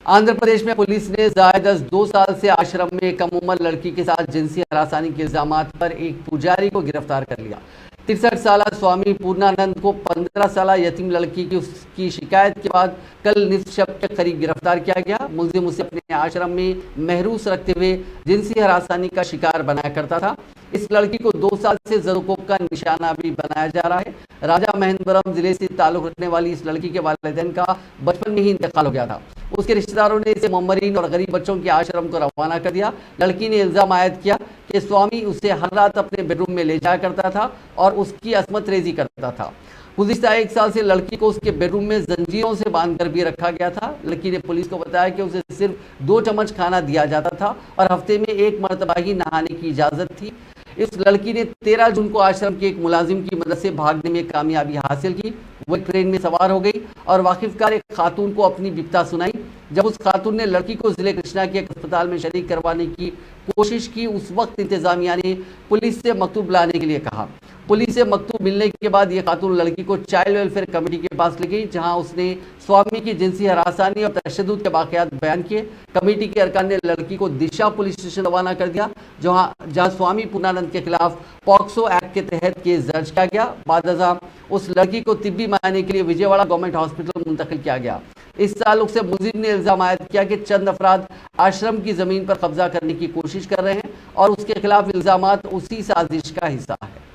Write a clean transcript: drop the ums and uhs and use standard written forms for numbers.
आंध्र प्रदेश में पुलिस ने जायदस 2 साल से आश्रम में कम उम्र लड़की के साथ जिनसी हरासानी के इल्जाम पर एक पुजारी को गिरफ्तार कर लिया। 63 साल स्वामी पूर्णानंद को 15 साल यतीम लड़की की उसकी शिकायत के बाद कल निस्फ शब के करीब गिरफ्तार किया गया। मुलजिम उसे अपने आश्रम में महरूस रखते हुए जिनसी हरासानी का शिकार बनाया करता था। इस लड़की को 2 साल से जरोकोब का निशाना भी बनाया जा रहा है। राजा महेंद्रवरम जिले से ताल्लुक रखने वाली इस लड़की के वालिदैन का बचपन में ही इंतकाल हो गया था। उसके रिश्तेदारों ने इसे ममरीन और गरीब बच्चों के आश्रम को रवाना कर दिया। लड़की ने इल्जाम आयद किया कि स्वामी उसे हर रात अपने बेडरूम में ले जाया करता था और उसकी असमत रेजी करता था। गुज़िश्ता 1 साल से लड़की को उसके बेडरूम में जंजीरों से बांधकर भी रखा गया था। लड़की ने पुलिस को बताया कि उसे सिर्फ 2 चम्मच खाना दिया जाता था और हफ्ते में 1 मरतबा ही नहाने की इजाज़त थी। इस लड़की ने 13 जून को आश्रम के एक मुलाजिम की मदद से भागने में कामयाबी हासिल की। वो ट्रेन में सवार हो गई और वाकिफकार एक खातून को अपनी बिपता सुनाई। जब उस खातून ने लड़की को जिले कृष्णा के एक अस्पताल में शरीक करवाने की कोशिश की, उस वक्त इंतजामिया ने पुलिस से मकतूब लाने के लिए कहा। पुलिस से मकतूब मिलने के बाद ये खातून लड़की को चाइल्ड वेलफेयर कमेटी के पास ले गई, जहां उसने स्वामी की जिनसी हरासानी और तशद्दुद के वाक़यात बयान किए। कमेटी के अरकान ने लड़की को दिशा पुलिस स्टेशन रवाना कर दिया, जहां स्वामी पूर्णानंद के खिलाफ पॉक्सो एक्ट के तहत केस दर्ज किया गया। बाद उस लड़की को तिब्बी मायने के लिए विजयवाड़ा गवर्नमेंट हॉस्पिटल मुंतकिल किया गया। इस ताल्लुक से मुलजिम ने इल्जाम आयद किया कि चंद अफराद आश्रम की जमीन पर कब्जा करने की कोशिश कर रहे हैं और उसके खिलाफ इल्जामात उसी साजिश का हिस्सा है।